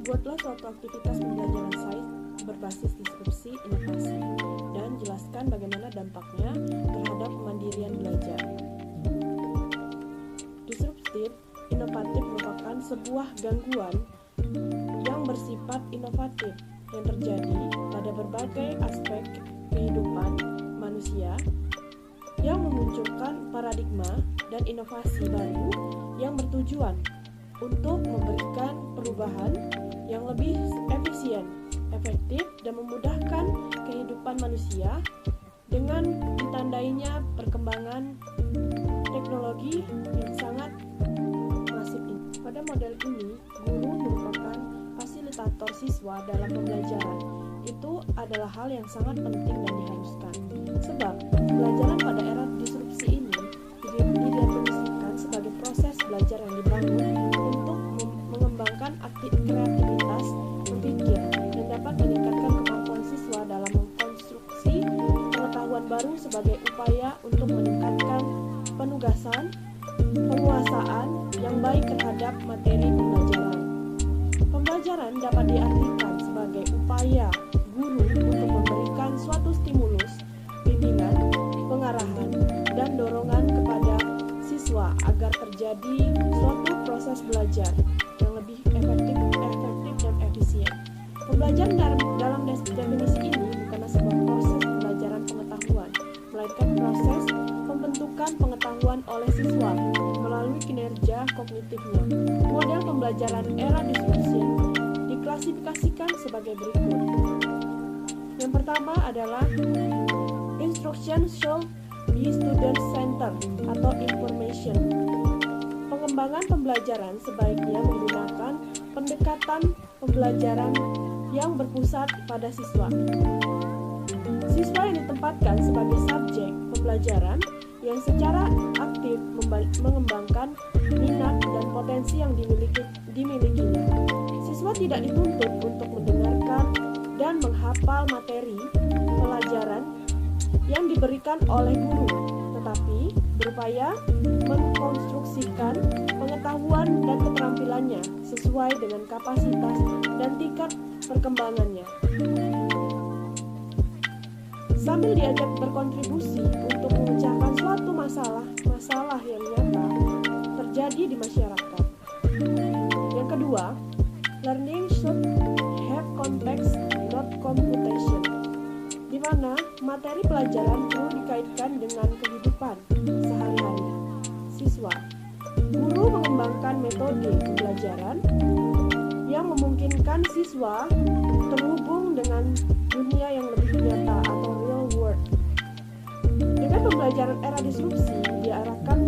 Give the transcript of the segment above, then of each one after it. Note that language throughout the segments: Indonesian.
Buatlah suatu aktivitas pembelajaran sains berbasis disrupsi inovasi dan jelaskan bagaimana dampaknya terhadap kemandirian belajar. Disruptif inovatif merupakan sebuah gangguan yang bersifat inovatif yang terjadi pada berbagai aspek kehidupan manusia yang memunculkan paradigma dan inovasi baru yang bertujuan untuk memberikan perubahan yang lebih efisien, efektif, dan memudahkan kehidupan manusia dengan ditandainya perkembangan teknologi yang sangat masif ini. Pada model ini, guru merupakan fasilitator siswa dalam pembelajaran. Itu adalah hal yang sangat penting dan diharuskan. Sebab, pembelajaran pada era disrupsi ini didefinisikan sebagai proses belajar yang dibangun untuk mengembangkan kreativitas berpikir dan dapat meningkatkan kemampuan siswa dalam mengkonstruksi pengetahuan baru sebagai upaya untuk meningkatkan penugasan, penguasaan yang baik terhadap materi pembelajaran. Pembelajaran dapat diartikan sebagai upaya guru untuk memberikan suatu stimulus, bimbingan, pengarahan, dan dorongan kepada siswa agar terjadi suatu proses belajar yang lebih efektif dan efisien. Pembelajaran dalam definisi ini bukanlah sebuah proses pembelajaran pengetahuan, melainkan proses pembentukan pengetahuan oleh siswa melalui kinerja kognitifnya. Model pembelajaran era disrupsi diklasifikasikan sebagai berikut. Yang pertama adalah instruction should be student-centered atau information. Pengembangan pembelajaran sebaiknya menggunakan pendekatan pembelajaran yang berpusat pada siswa. Siswa yang ditempatkan sebagai subjek pembelajaran yang secara aktif mengembangkan minat dan potensi yang dimilikinya. Siswa tidak dituntut untuk mendengarkan dan menghafal materi pelajaran yang diberikan oleh guru, tetapi berupaya mengkonstruksikan pengetahuan dan keterampilannya sesuai dengan kapasitas dan tingkat perkembangannya. Sambil diajak berkontribusi untuk memecahkan suatu masalah yang nyata terjadi di masyarakat. Yang kedua, learning should have context, not computation, di mana materi pelajaran perlu dikaitkan dengan kehidupan sehari-hari siswa. Guru mengembangkan metode pembelajaran yang memungkinkan siswa terhubung dengan dunia yang lebih nyata atau real world. Dengan pembelajaran era disrupsi diarahkan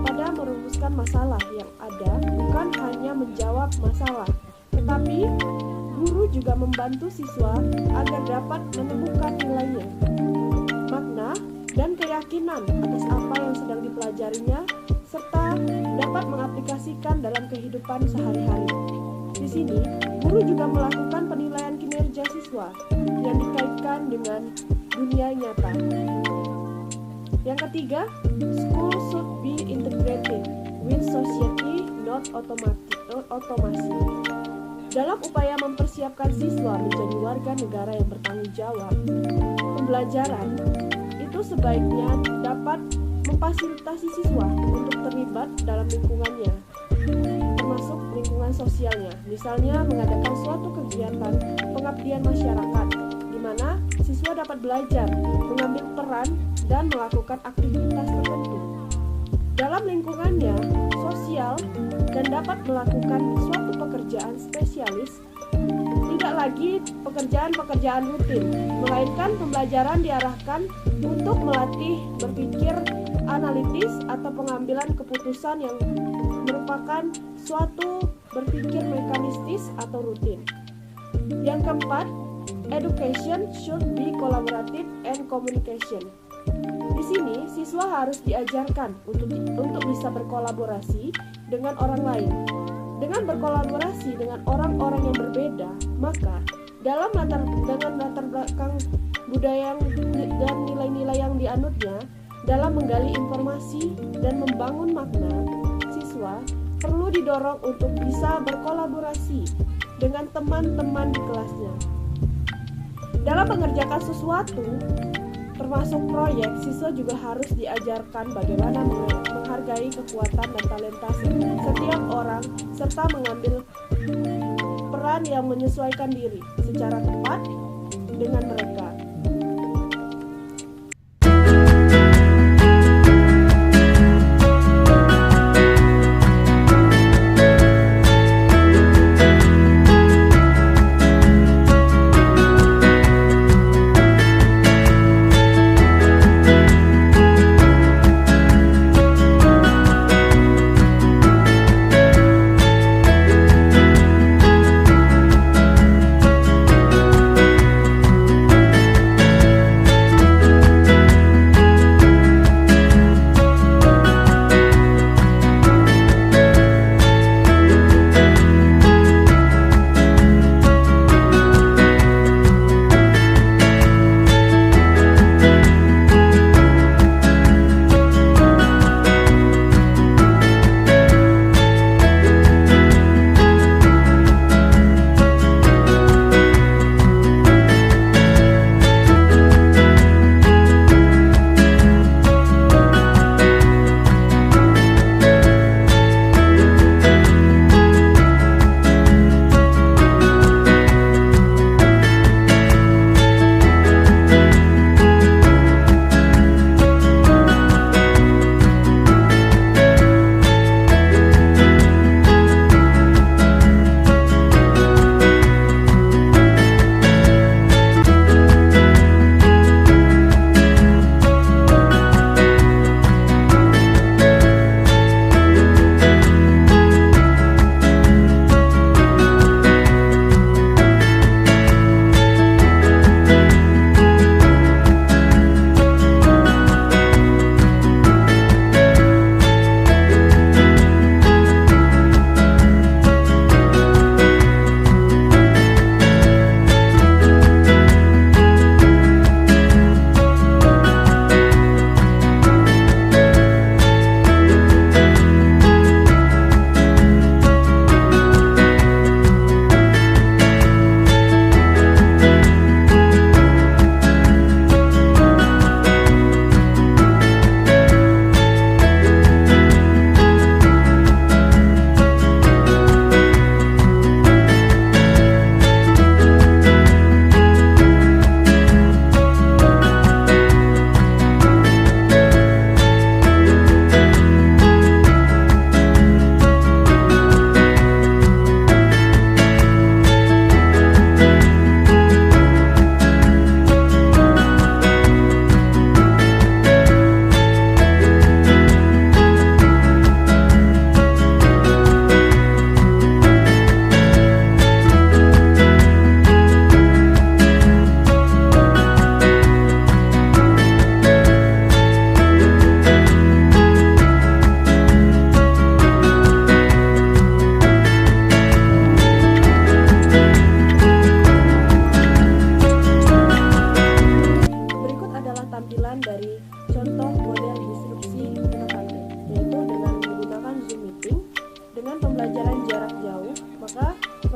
pada merumuskan masalah yang ada, bukan hanya menjawab masalah, tetapi guru juga membantu siswa agar dapat menemukan nilainya, makna, dan keyakinan atas apa yang sedang dipelajarinya, serta dapat mengaplikasikan dalam kehidupan sehari-hari. Di sini, guru juga melakukan penilaian kinerja siswa yang dikaitkan dengan dunia nyata. Yang ketiga, school should be integrated with society, not automasi. Dalam upaya mempersiapkan siswa menjadi warga negara yang bertanggung jawab, pembelajaran itu sebaiknya dapat memfasilitasi siswa untuk terlibat dalam lingkungannya, termasuk lingkungan sosialnya. Misalnya mengadakan suatu kegiatan pengabdian masyarakat, di mana siswa dapat belajar, mengambil peran, dan melakukan aktivitas tertentu dalam lingkungannya sosial dan dapat melakukan suatu pekerjaan spesialis, tidak lagi pekerjaan-pekerjaan rutin, melainkan pembelajaran diarahkan untuk melatih berpikir analitis atau pengambilan keputusan yang merupakan suatu berpikir mekanistis atau rutin. Yang keempat, education should be collaborative and communication. Di sini, siswa harus diajarkan untuk bisa berkolaborasi dengan orang lain. Dengan berkolaborasi dengan orang-orang yang berbeda, maka dengan latar belakang budaya dan nilai-nilai yang dianutnya, dalam menggali informasi dan membangun makna, siswa perlu didorong untuk bisa berkolaborasi dengan teman-teman di kelasnya. Dalam mengerjakan sesuatu, termasuk proyek, siswa juga harus diajarkan bagaimana menghargai kekuatan dan talenta setiap orang serta mengambil peran yang menyesuaikan diri secara tepat dengan mereka.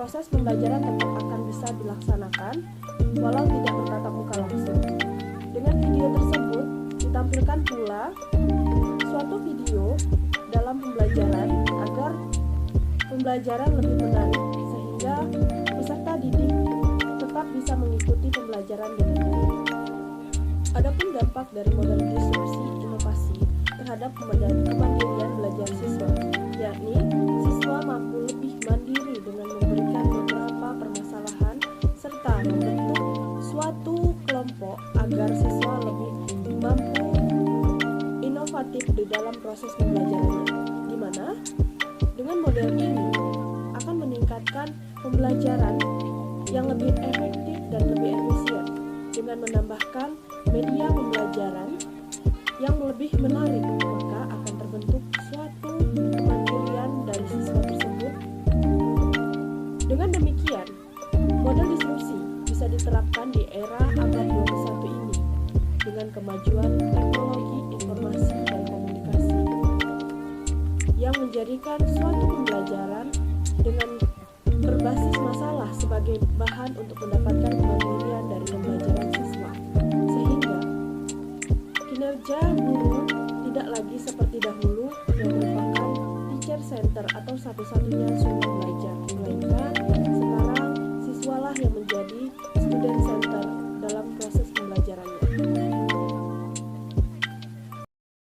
proses pembelajaran tetap akan bisa dilaksanakan walau tidak bertatap muka langsung. Dengan video tersebut ditampilkan pula suatu video dalam pembelajaran agar pembelajaran lebih menarik sehingga peserta didik tetap bisa mengikuti pembelajaran dengan baik. Adapun dampak dari model disrupsi inovasi terhadap kemandirian belajar siswa, yakni siswa mampu lebih mandiri dengan memberikan beberapa permasalahan serta membentuk suatu kelompok agar siswa lebih mampu inovatif di dalam proses pembelajarannya, di mana dengan model ini akan meningkatkan pembelajaran yang lebih efektif dan lebih efisien dengan menambahkan media pembelajaran yang lebih menarik, maka akan terbentuk suatu kemandirian dari siswa tersebut. Dengan demikian, model disrupsi bisa diterapkan di era abad 21 ini dengan kemajuan teknologi informasi dan komunikasi. yang menjadikan suatu pembelajaran dengan berbasis masalah sebagai bahan untuk mendapatkan kemandirian dari pembelajaran siswa, sehingga kinerja guru tidak lagi seperti dahulu yang merupakan teacher center atau satu-satunya sumber belajar, melainkan sekarang siswalah yang menjadi student center